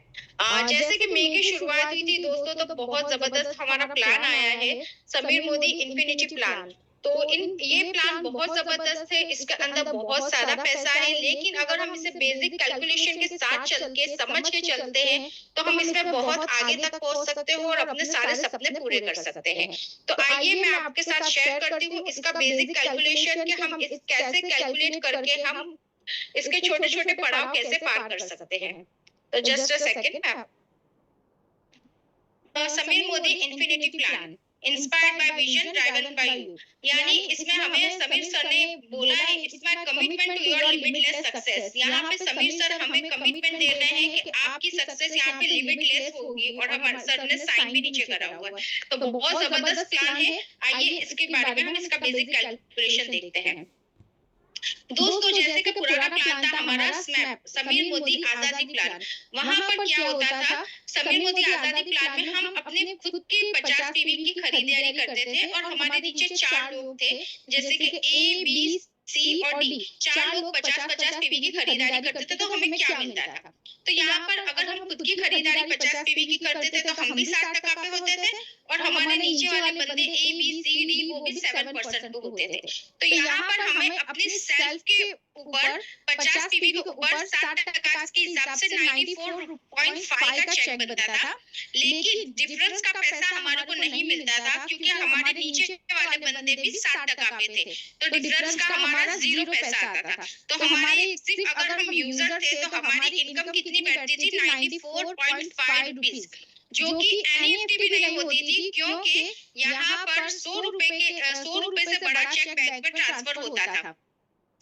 जैसे कि मई की शुरुआत हुई थी दोस्तों, तो बहुत जबरदस्त हमारा प्लान आया है, समीर मोदी इन्फिनिटी प्लान। तो ये प्लान बहुत जबरदस्त है, इसके अंदर बहुत सारा पैसा है, लेकिन अगर हम इसे बेसिक कैलकुलेशन के साथ चल के समझ के चलते हैं तो हम इसमें बहुत आगे तक पहुंच सकते हैं और अपने सारे सपने पूरे कर सकते हैं। तो आइए मैं आपके साथ शेयर करती हूँ इसका बेसिक कैलकुलेशन कि हम इस कैसे कैलकुलेट करके हम इसके छोटे छोटे पड़ाव कैसे पार कर सकते हैं। तो just a second. Sameer Modi infinity plan inspired by vision driven by you, यानी इसमें हमें समीर सर ने बोला है it's my commitment to your limitless success. यहाँ पे समीर सर हमें कमिटमेंट दे रहे हैं कि आपकी सक्सेस यहाँ पे लिमिटलेस होगी और हमारे सर ने साइन भी नीचे करा हुआ है। तो बहुत जबरदस्त प्लान है। आइए इसके बारे में हम इसका बेसिक कैलकुलेशन देखते हैं। दोस्तों जैसे कि पुराना प्लान था हमारा स्मैप समीर मोदी आजादी प्लान, वहां पर क्या होता था, समीर मोदी आजादी प्लान में हम अपने खुद के 50 टीवी की खरीदारी करते थे और हमारे नीचे 4 लोग थे, जैसे कि A, B, C और D। 4 लोग 50-50 टीवी की खरीदारी करते थे। तो हमें क्या मिलता था, तो यहाँ पर अगर हम खुद की खरीदारी 50 टीवी की करते थे तो हम भी 60% पे होते थे और हमारे नीचे वाले बंदे A, B, C, D वो भी 7% पे होते थे। तो यहाँ पर हमें अपनी सेल्फ के ऊपर 50 टीवी के ऊपर 60% के हिसाब से 94.5 का चेक बनता था, लेकिन डिफरेंस का पैसा हमारे को नहीं मिलता था क्योंकि हमारे नीचे वाले बंदे भी 60% पे थे। तो डिफरेंस का हमारा 0 पैसा आता था। तो हमारे सिर्फ अगर हम यूजर थे तो हमारी इनकम कितनी बैठती थी, 94.5 रुपीज, जो कि एनईएफटी भी नहीं होती थी क्योंकि यहाँ पर 100 रुपए से बड़ा चेक बैंक में ट्रांसफर होता था।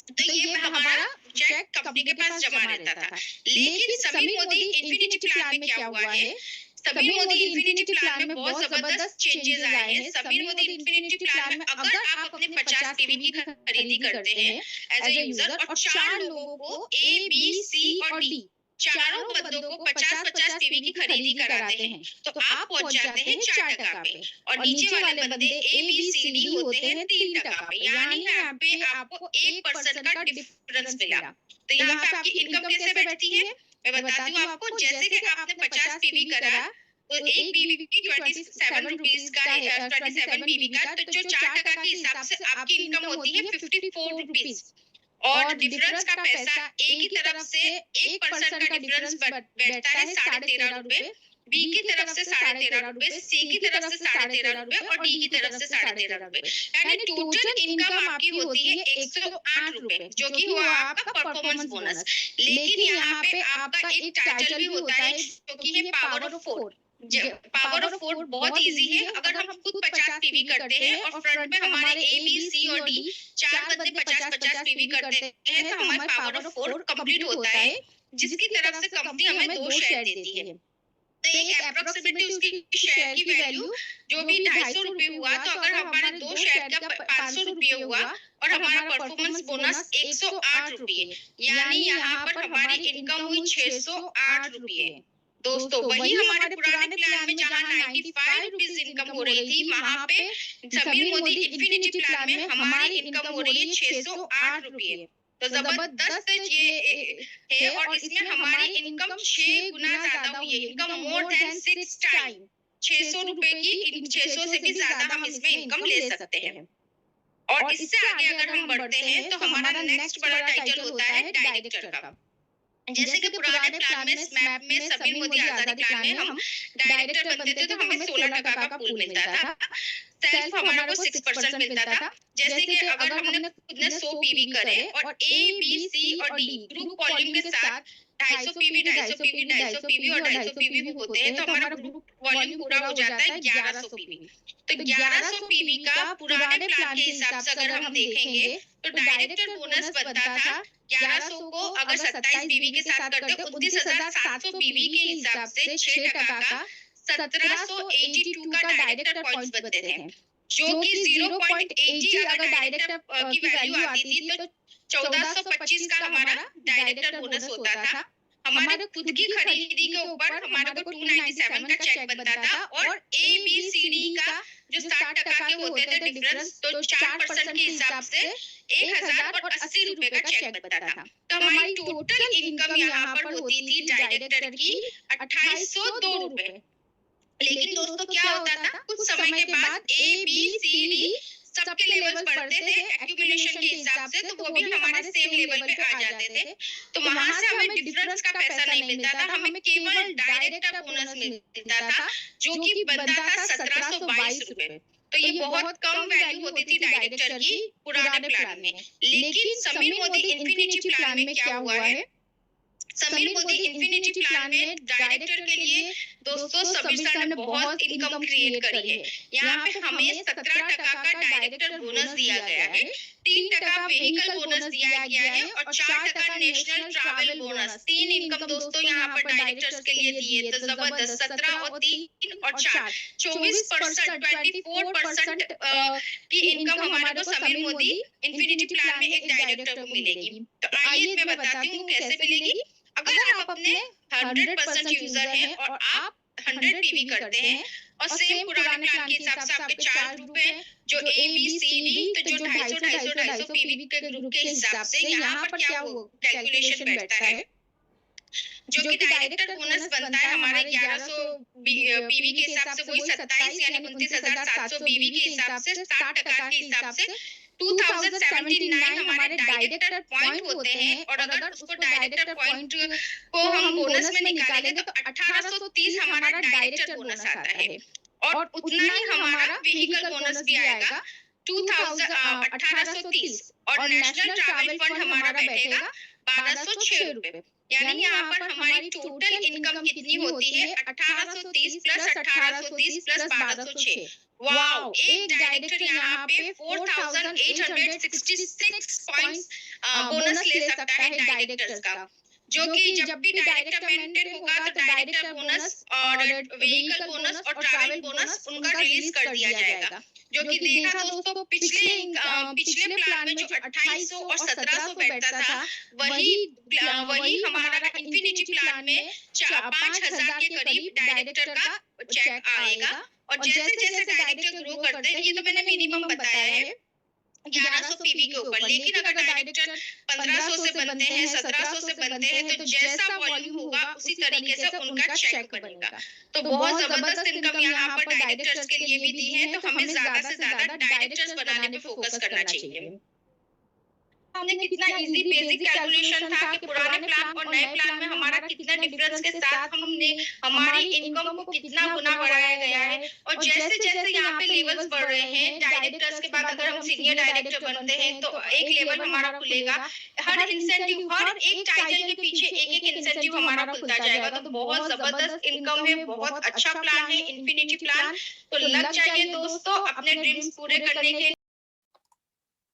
तो ये हमारा चेक कंपनी के पास जमा रहता था। लेकिन समीर मोदी इन्फिनिटी प्लान में क्या हुआ है, समीर मोदी इन्फिनिटी प्लान में बहुत जबरदस्त चेंजेस आए हैं। समीर मोदी इन्फिनिटी प्लान में अगर आप अपने 50 टीवी की खरीदी करते हैं एज ए यूजर और 4 लोगों को A, B, C और D चारों बंदों को 50-50 टीवी की खरीदी कराते हैं तो आप पहुंच जाते हैं 4% पे और नीचे वाले बंदे A, B, C, D होते हैं 3% पे, यानी यहाँ पे आपको 1% का डिफरेंस मिला। तो यहाँ पे आपकी इनकम कैसे बैठती है मैं बताती हूँ आपको। जैसे कि आपने 50 पीवी करा तो एक पीवी की 27 रुपीज का है, 27 पीवी का, तो जो 4% के हिसाब से आपकी इनकम होती है 54 रुपीज और डिफरेंस का पैसा ए की तरफ से 1% का डिफरेंस बैठता है 13.5 रुपए, बी की तरफ से 13.5 रुपए, सी की तरफ से 13.5 रुपए और डी की तरफ से 13.5 रुपए, यानी टोटल इनकम आपकी होती है 108 रुपए, जो कि हुआ आपका परफॉर्मेंस बोनस। लेकिन यहाँ पे आपका एक टाइटल भी होता है जो कि है पावर ऑफ 4। पावर ऑफ 4 बहुत इजी है। अगर हम खुद 50 पीवी करते हैं और फ्रंट में हमारे A, B, C और D 4 बंदे 50-50 पीवी करते हैं तो हमारा पावर ऑफ 4 कंप्लीट होता है, जिसकी तरफ से कंपनी हमें 2 शेयर देती है। तो एक अप्रोक्सीमेटली उसकी शेयर की वैल्यू जो भी 250 रुपए हुआ, तो अगर हमारे 2 शेयर का 500 रुपए हुआ और हमारा परफॉर्मेंस बोनस 108 रुपये, यानी यहाँ पर हमारी इनकम हुई 608 रुपये। दोस्तों वही हमारे पुराने प्लान में जहाँ 95 रुपीज इनकम हो रही थी, वहाँ पे समीर मोदी इन्फिनिटी प्लान में हमारी इनकम हो रही है 608 रुपये। तो जबरदस्त ये है, और इसमें हमारी इनकम 6 गुना ज्यादा हुई है, इनकम मोर देन 6 टाइम। 600 रुपए की 600 से भी ज्यादा हम इसमें इनकम ले सकते हैं। और इससे आगे अगर हम बढ़ते हैं तो हमारा नेक्स्ट बड़ा टाइटल होता है डायरेक्टर का। जैसे कि पुराने प्लान में स्मैप में समीर मोदी आजादी प्लान में हम डायरेक्टर बनते थे तो हमें 16% का पूल मिलता था। सेल्फ हमारे को 6% मिलता था। जैसे कि अगर हमने खुद ने 100 पीवी करे और ए बी सी और डी ग्रुप वॉल्यूम के साथ 250 पीवी 250 पीवी 250 पीवी और 250 पीवी भी होते हैं, तो हमारा ग्रुप वॉल्यूम पूरा हो जाता है 1100 पीवी। तो 1100 पीवी का पुराने प्लान के हिसाब से अगर हम देखेंगे तो डायरेक्टर बोनस बनता था 1100 को अगर 27 पीवी के साथ करते 29,700 पीवी के हिसाब से 6% का 1782 का डायरेक्टर पॉइंट्स बनते थे, जो कि 0.80 अगर डायरेक्टर की वैल्यू आती थी तो 1425 का हमारा डायरेक्टर बोनस होता था। हमारे खुद की खरीदी के ऊपर हमारे को 297 का चेक बनता था, और ए बी सी डी का जो 60% के होते थे डिफरेंस, तो 4% के हिसाब से 1080 रुपए का चेक बनता था। तो हमारी टोटल इनकम यहाँ पर होती थी डायरेक्टर की 2802 रुपए। लेकिन दोस्तों क्या होता था, कुछ समय के बाद ए बी सी डी सबके लेवल्स बढ़ते थे एक्यूमुलेशन के हिसाब से, तो वो भी हमारे सेम लेवल पे आ जाते थे। तो वहां से हमें डिफरेंस का पैसा नहीं मिलता था, हमें केवल डायरेक्टर बोनस मिलता था, जो कि बनता था 1722 रुपए। तो ये बहुत कम वैल्यू होती थी डायरेक्टर की पुराने प्लान में। लेकिन समीर मोदी इन्फिनिटी प्लान में क्या हुआ है, समीर मोदी इन्फिनिटी प्लान में डायरेक्टर के लिए दोस्तों समीर सर ने बहुत इनकम क्रिएट करी है। यहाँ पे हमें 17% का डायरेक्टर बोनस दिया गया है, 3% व्हीकल बोनस दिया गया है और 4% नेशनल ट्रैवल बोनस। 3 इनकम दोस्तों यहाँ पर डायरेक्टर्स के लिए दिए, तो जबरदस्त 17 और 3 और 4 24% 24% की इनकम हमारे को समीर मोदी इन्फिनिटी प्लान में एक डायरेक्टर को मिलेगी। तो आइए मैं बताती हूँ कैसे मिलेगी। अगर आप अपने 100% यूजर हैं और आप 100 पीवी करते हैं और सेम पुराने प्लान के हिसाब से आपके 4 ग्रुप हैं, जो ए बी सी डी, तो जो 250 पीवी के ग्रुप के हिसाब से यहाँ पर क्या कैलकुलेशन बैठता है, जो कि डायरेक्टर बोनस बनता है हमारे 1100 पीवी के हिसाब से वही 27 यानी 29,700 पीवी के हिसाब से 60% के हिसाब से 2079 हमारे डायरेक्टर पॉइंट होते हैं। और अगर उसको डायरेक्टर पॉइंट को हम बोनस में निकालेंगे तो 1830 हमारा डायरेक्टर बोनस आता है, और उतना ही हमारा व्हीकल बोनस भी आएगा 1830। और नेशनल ट्रैवल फंड हमारा बैठेगा 1206 रुपए। यानी यहाँ पर हमारी टोटल इनकम कितनी होती है, 1830 प्लस 1830 प्लस 1206। वाओ, एक डायरेक्टर यहाँ पे 4866 पॉइंट्स बोनस ले सकता है डायरेक्टर्स का, जो कि जब भी डायरेक्टर अपॉइंटेड होगा तो डायरेक्टर बोनस और व्हीकल बोनस और ट्रैवल बोनस उनका रिलीज कर दिया जाएगा। जो कि देखा दोस्तों पिछले प्लान में जो 2800 और 1700 बैठता था, वही हमारा इन्फिनिटी प्लान में 5000 के करीब डायरेक्टर का चेक आएगा। और जैसे जैसे डायरेक्टर ग्रो करते हैं, ये तो मैंने मिनिमम बताया है 1100 पीवी के ऊपर, लेकिन अगर डायरेक्टर 1500 से बनते हैं 1700 से बनते हैं, तो जैसा वॉल्यूम होगा उसी तरीके से उनका चेक बनेगा। तो बहुत जबरदस्त इनकम यहाँ पर डायरेक्टर्स के लिए भी दी है। तो हमें ज्यादा से ज्यादा डायरेक्टर्स बनाने पे फोकस करना चाहिए। हमने कितना इजी बेसिक कैलकुलेशन था कि पुराने प्लान और नए प्लान में हमारा कितना डिफरेंस के साथ हमने हमारी इनकम को कितना गुना बढ़ाया गया है। और जैसे जैसे यहाँ पे लेवल्स बढ़ रहे हैं, डायरेक्टर्स के बाद अगर हम सीनियर डायरेक्टर बनते हैं तो एक लेवल हमारा खुलेगा। हर इंसेंटिव, हर एक टाइटल के पीछे एक एक इंसेंटिव हमारा खुलता जाएगा। तो बहुत जबरदस्त इनकम है, बहुत अच्छा प्लान है इन्फिनिटी प्लान। तो लग जाइए दोस्तों अपने ड्रीम्स पूरे करने के।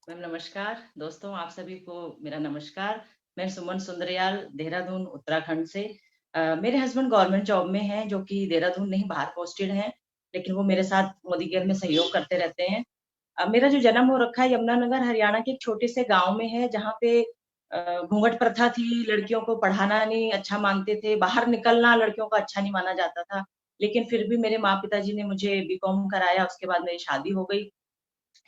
मैम नमस्कार दोस्तों, आप सभी को मेरा नमस्कार। मैं सुमन सुंदरयाल देहरादून उत्तराखंड से। मेरे हस्बैंड गवर्नमेंट जॉब में हैं, जो कि देहरादून नहीं बाहर पोस्टेड हैं, लेकिन वो मेरे साथ मोदी केयर में सहयोग करते रहते हैं। मेरा जो जन्म हो रखा है यमुनानगर हरियाणा के एक छोटे से गाँव में है, जहाँ पे घूंघट प्रथा थी, लड़कियों को पढ़ाना नहीं अच्छा मानते थे, बाहर निकलना लड़कियों का अच्छा नहीं माना जाता था। लेकिन फिर भी मेरे माँ-पिताजी ने मुझे बीकॉम कराया, उसके बाद मेरी शादी हो गई।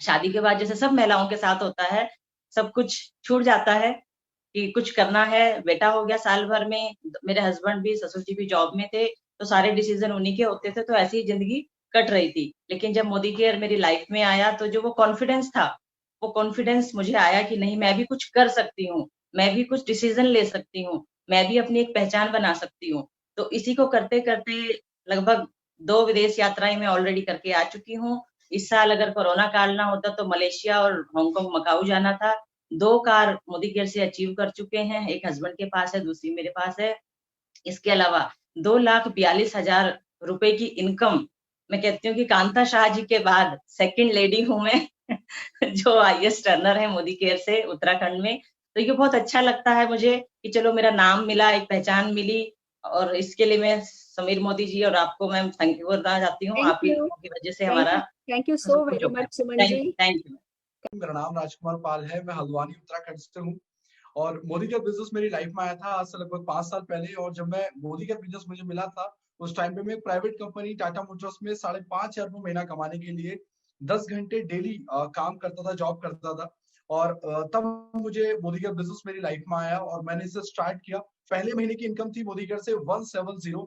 शादी के बाद जैसे सब महिलाओं के साथ होता है, सब कुछ छूट जाता है कि कुछ करना है, बेटा हो गया साल भर में, मेरे हस्बैंड भी, ससुर जी भी जॉब में थे, तो सारे डिसीज़न उन्हीं के होते थे, तो ऐसी ही ज़िंदगी कट रही थी। लेकिन जब मोदी केयर मेरी लाइफ में आया, तो जो वो कॉन्फिडेंस था, वो कॉन्फिडेंस मुझे आया कि नहीं मैं भी कुछ कर सकती हूँ, मैं भी कुछ डिसीज़न ले सकती हूँ, मैं भी अपनी एक पहचान बना सकती हूँ। तो इसी को करते-करते लगभग 2 विदेश यात्राएँ मैं ऑलरेडी करके आ चुकी हूँ। इस साल अगर कोरोना काल ना होता तो मलेशिया और हांगकांग, मकाऊ जाना था। 2 कार मोदी केयर से अचीव कर चुके हैं, एक हस्बैंड के पास है, दूसरी मेरे पास है। इसके अलावा 2,42,000 रुपए की इनकम, मैं कहती हूँ कि कांता शाह जी के बाद सेकंड लेडी हूँ मैं जो हाईएस्ट अर्नर है मोदी केयर से उत्तराखंड में। तो ये बहुत अच्छा लगता है मुझे कि चलो मेरा नाम मिला, एक पहचान मिली और इसके लिए मैं समीर मोदी जी और आपको मैं थैंक यू बताना चाहती हूँ। आप थैंक ही यू, लोगों की वजह से थैंक हमारा यू, थैंक यू सो सब कुछ वेरी हो पाया। Much Suman ji. Thank you. मेरा नाम राजकुमार पाल है, मैं हल्द्वानी उत्तराखंड से हूँ और मोदी केयर बिजनेस मेरी लाइफ में आया था आज से लगभग 5 साल पहले। और जब मैं मोदी केयर बिजनेस मुझे मिला था उस टाइम पे मैं प्राइवेट कंपनी टाटा मोटर्स में 5,500 महीना कमाने के लिए 10 घंटे डेली काम करता था, जॉब करता था। और तब मुझे मोदी केयर बिजनेस मेरी लाइफ में आया और मैंने इसे स्टार्ट किया। पहले महीने की इनकम थी मोदी केयर से 170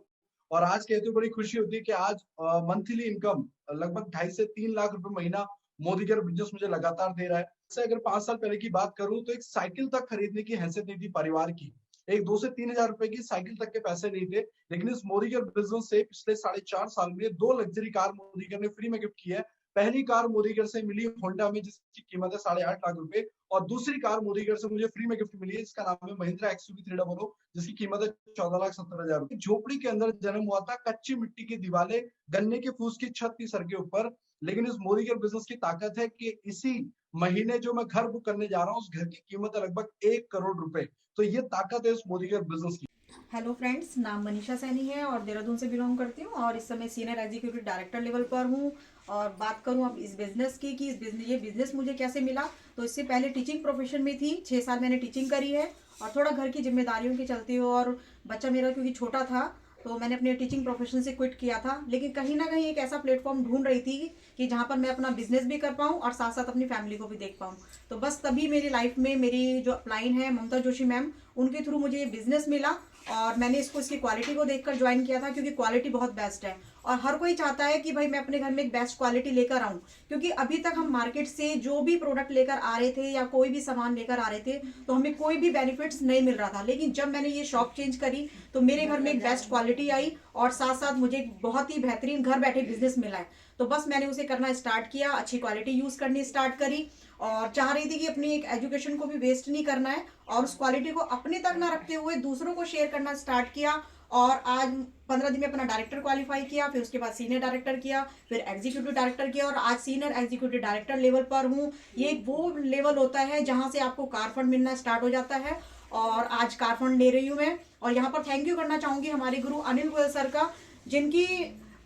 और आज कहते हुए बड़ी खुशी होती है कि आज मंथली इनकम लगभग 2.5 से 3 लाख रुपए महीना मोदी केयर बिजनेस मुझे लगातार दे रहा है। से अगर 5 साल पहले की बात करूं तो एक साइकिल तक खरीदने की हैसियत नहीं थी परिवार की। एक 2 से 3 हजार रुपए की साइकिल तक के पैसे नहीं थे। लेकिन इस मोदी केयर बिजनेस से पिछले 4.5 साल में 2 लग्जरी कार मोदी केयर ने फ्री में गिफ्ट की है। पहली कार मोदी केयर से मिली होंडा में जिसकी कीमत है 8.5 लाख रुपए और दूसरी कार मोदी केयर से मुझे फ्री में गिफ्ट मिली है जिसका नाम है महिंद्रा XUV 300 जिसकी कीमत है 14,70,000 रुपए। झोपड़ी के अंदर जन्म हुआ था, कच्ची मिट्टी की दीवारें, गन्ने के फूस की छत थी सर के ऊपर। लेकिन इस मोदी केयर बिजनेस की ताकत है कि इसी महीने जो मैं घर बुक करने जा रहा हूँ उस घर की कीमत है लगभग 1 करोड़ रुपए। तो ये ताकत है इस मोदी केयर बिजनेस की। हेलो फ्रेंड्स, नाम मनीषा सैनी है और देहरादून से बिलोंग करती हूँ और इस समय सीनियर एग्जीक्यूटिव डायरेक्टर लेवल पर हूँ। और बात करूँ अब इस बिज़नेस की कि ये बिज़नेस मुझे कैसे मिला, तो इससे पहले टीचिंग प्रोफेशन में थी। 6 साल मैंने टीचिंग करी है और थोड़ा घर की जिम्मेदारियों के चलते हो और बच्चा मेरा क्योंकि छोटा था तो मैंने अपने टीचिंग प्रोफेशन से क्विट किया था। लेकिन कहीं ना कहीं एक ऐसा प्लेटफॉर्म ढूंढ रही थी कि जहाँ पर मैं अपना बिजनेस भी कर पाऊँ और साथ साथ अपनी फैमिली को भी देख पाऊँ। तो बस तभी मेरी लाइफ में मेरी जो अपलाइन है ममता जोशी मैम, उनके थ्रू मुझे ये बिज़नेस मिला और मैंने इसकी क्वालिटी को देखकर ज्वाइन किया था क्योंकि क्वालिटी बहुत बेस्ट है और हर कोई चाहता है कि भाई मैं अपने घर में एक बेस्ट क्वालिटी लेकर आऊँ। क्योंकि अभी तक हम मार्केट से जो भी प्रोडक्ट लेकर आ रहे थे या कोई भी सामान लेकर आ रहे थे तो हमें कोई भी बेनिफिट्स नहीं मिल रहा था। लेकिन जब मैंने ये शॉप चेंज करी तो मेरे घर में एक बेस्ट क्वालिटी आई और साथ साथ मुझे बहुत ही बेहतरीन घर बैठे बिजनेस मिला है। तो बस मैंने उसे करना स्टार्ट किया, अच्छी क्वालिटी यूज़ करनी स्टार्ट करी और चाह रही थी कि अपनी एक एजुकेशन को भी वेस्ट नहीं करना है और उस क्वालिटी को अपने तक ना रखते हुए दूसरों को शेयर करना स्टार्ट किया। और आज 15 दिन में अपना डायरेक्टर क्वालिफाई किया, फिर उसके बाद सीनियर डायरेक्टर किया, फिर एग्जीक्यूटिव डायरेक्टर किया और आज सीनियर एग्जीक्यूटिव डायरेक्टर लेवल पर हूँ। ये वो लेवल होता है जहाँ से आपको कार फंड मिलना स्टार्ट हो जाता है और आज कार फंड ले रही हूँ मैं। और यहाँ पर थैंक यू करना चाहूँगी हमारे गुरु अनिल गोयल सर का, जिनकी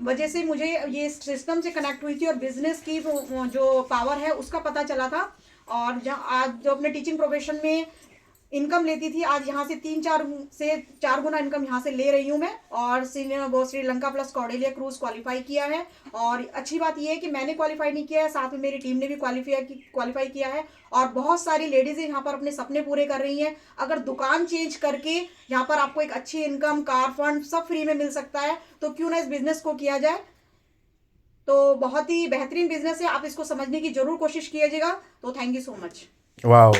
वजह से मुझे ये सिस्टम से कनेक्ट हुई थी और बिजनेस की जो पावर है उसका पता चला था। और जहाँ आज जो अपने टीचिंग प्रोफेशन में इनकम लेती थी आज यहाँ से 3-4 गुना इनकम यहाँ से ले रही हूँ मैं। और वो Sri Lanka plus Cordelia cruise qualify किया है और अच्छी बात यह है कि मैंने क्वालिफाई नहीं किया है, साथ में मेरी टीम ने भी क्वालिफाई किया है और बहुत सारी लेडीज़ यहाँ पर अपने सपने पूरे कर रही हैं। अगर दुकान चेंज करके यहाँ पर आपको एक अच्छी इनकम, कार फंड सब फ्री में मिल सकता है तो क्यों ना इस बिजनेस को किया जाए। तो बहुत ही बेहतरीन बिजनेस है, आप इसको समझने की जरूर कोशिश कीजिएगा। तो थैंक यू सो मच। वाह,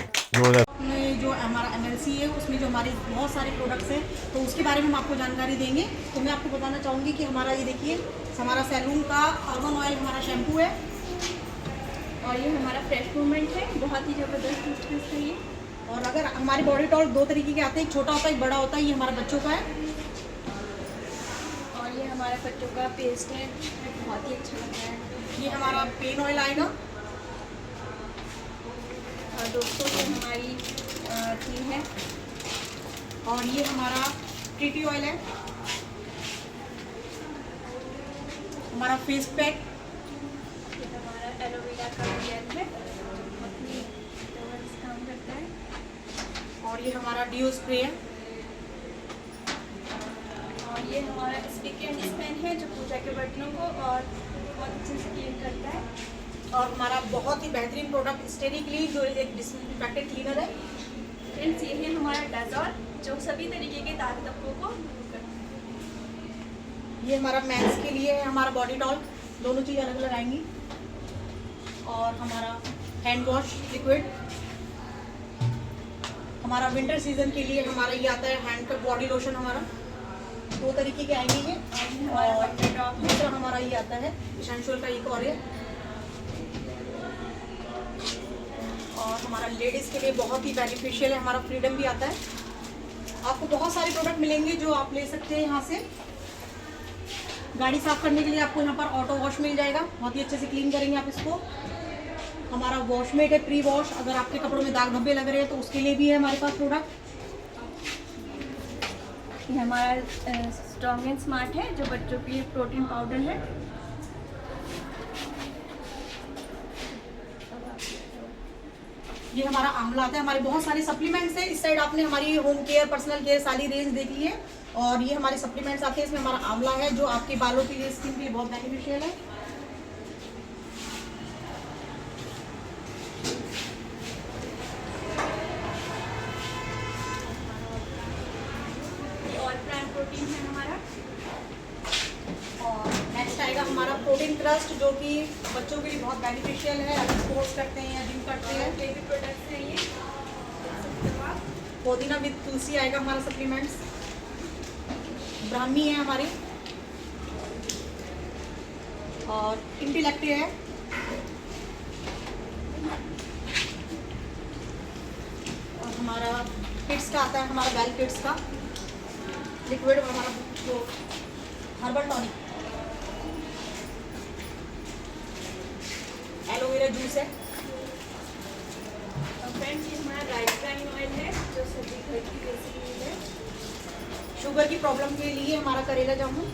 जो हमारा MLC है उसमें जो हमारे बहुत सारे प्रोडक्ट्स हैं तो उसके बारे में हम आपको जानकारी देंगे। तो मैं आपको बताना चाहूँगी कि हमारा ये देखिए हमारा सैलून का आर्गन ऑयल हमारा शैम्पू है और ये हमारा फ्रेश मूवमेंट है, बहुत ही ज़बरदस्त टूथपेस्ट है ये। और अगर हमारे बॉडी टॉल 2 तरीके के आते हैं, एक छोटा होता है एक बड़ा होता है, ये हमारा बच्चों का है। और ये हमारा बच्चों का पेस्ट है, बहुत ही अच्छा लग रहा है। ये हमारा पेन ऑयल आएगा और दोस्तों ये हमारी थी है और ये हमारा ट्रीटी ऑयल है, हमारा फेस पैक, ये हमारा एलोवेरा का जेल ये हमारा डिओ स्प्रे है। और ये हमारा स्टिक एंड स्पैन है जो पूजा के बर्तनों को और बहुत अच्छे से क्लीन करता है। और हमारा बहुत ही बेहतरीन प्रोडक्ट स्टेरी क्लीन जो एक डिसइंफेक्टेंट क्लीनर है। फ्रेंड्स ये है हमारा डेजॉल जो सभी तरीके के दाग धब्बों को दूर करता है। ये हमारा मेंस के लिए है हमारा बॉडी टॉल, दोनों चीज़ अलग अलग आएंगी। और हमारा हैंड वॉश लिक्विड, हमारा विंटर सीजन के लिए हमारा ये आता है हैंड का बॉडी लोशन, हमारा 2 तरीके के आएंगे ये। और दूसरा हमारा ये आता है इसेंशियल का एक और है। और हमारा लेडीज़ के लिए बहुत ही बेनिफिशियल है हमारा फ्रीडम भी आता है। आपको बहुत सारे प्रोडक्ट मिलेंगे जो आप ले सकते हैं यहाँ से। गाड़ी साफ करने के लिए आपको यहाँ पर ऑटो वॉश मिल जाएगा, बहुत ही अच्छे से क्लीन करेंगे आप इसको। हमारा वॉशमेट है प्री वॉश, अगर आपके कपड़ों में दाग धब्बे लग रहे हैं तो उसके लिए भी है हमारे पास प्रोडक्ट। ये हमारा स्ट्रॉन्ग एंड स्मार्ट है जो बच्चों के लिए प्रोटीन पाउडर है। ये हमारा आंवला आता है। हमारे बहुत सारे सप्लीमेंट्स हैं। इस साइड आपने हमारी होम केयर, पर्सनल केयर सारी रेंज देख ली है। और ये हमारे सप्लीमेंट्स आते हैं, इसमें हमारा आंवला है जो आपके बालों के लिए, स्किन के लिए बहुत बेनिफिशियल है। प्रोटीन है हमारा। और नेक्स्ट आएगा हमारा प्रोटीन क्रस्ट जो कि बच्चों के लिए बहुत बेनिफिशियल है, अगर स्पोर्ट्स करते हैं या जिम करते हैं। बेबी प्रोडक्ट्स हैं ये। पुदीना विद तुलसी आएगा हमारा सप्लीमेंट्स। ब्राह्मी है हमारी। और इंटेलेक्टिव है। और हमारा किड्स का आता है, हमारा वेल किड्स का लिक्विड, हमारा जो हर्बल टॉनिक, एलोवेरा जूस है। और फ्रेंड्स ये हमारा राइस ब्राइन ऑयल है जो सभी घर की देसी यूज है। शुगर की प्रॉब्लम के लिए हमारा करेला जामुन।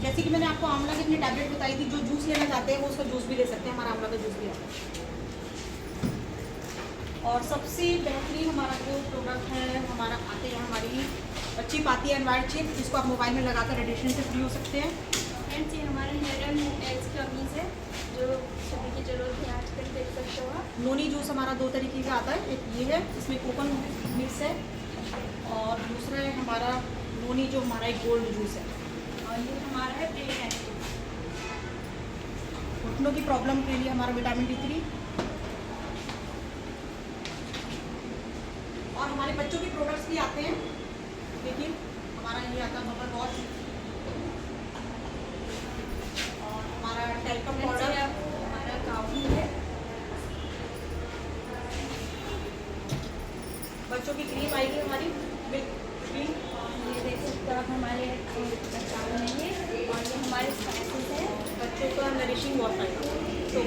जैसे कि मैंने आपको आंवला की अपनी टैबलेट बताई थी, जो जूस लेना चाहते हैं वो उसका जूस भी ले सकते हैं, हमारा आंवला का जूस भी आता है। और सबसे बेहतरीन हमारा जो प्रोडक्ट है हमारा आते हैं हमारी अच्छी पाती एंड वाइट चिप, जिसको आप मोबाइल में लगाकर रेडिएशन से फ्री हो सकते हैं। फ्रेंड्स ये हमारा हेयर एंड नेल्स का मीज है जो सभी की जरूरत है आजकल, देख सकते हो आप। नोनी जूस हमारा 2 तरीके का आता है, एक ये है, इसमें कोकन मिक्स है। और दूसरा है हमारा नोनी जो हमारा एक गोल्ड जूस है। और ये हमारा है ब्रेन एक्टिव, घुटनों की प्रॉब्लम के लिए हमारा विटामिन D3। और हमारे बच्चों के प्रोडक्ट्स भी आते हैं। देखिए हमारा ये आता है बबल वॉश और हमारा टेल्कम पाउडर, हमारा काफी है। बच्चों की क्रीम आएगी हमारी मिल्क क्रीम। ये देख सकते हो आप हमारे साबुन है ये। और ये हमारे स्पाइसेस है। बच्चों का नरिशिंग वॉश आएगा। तो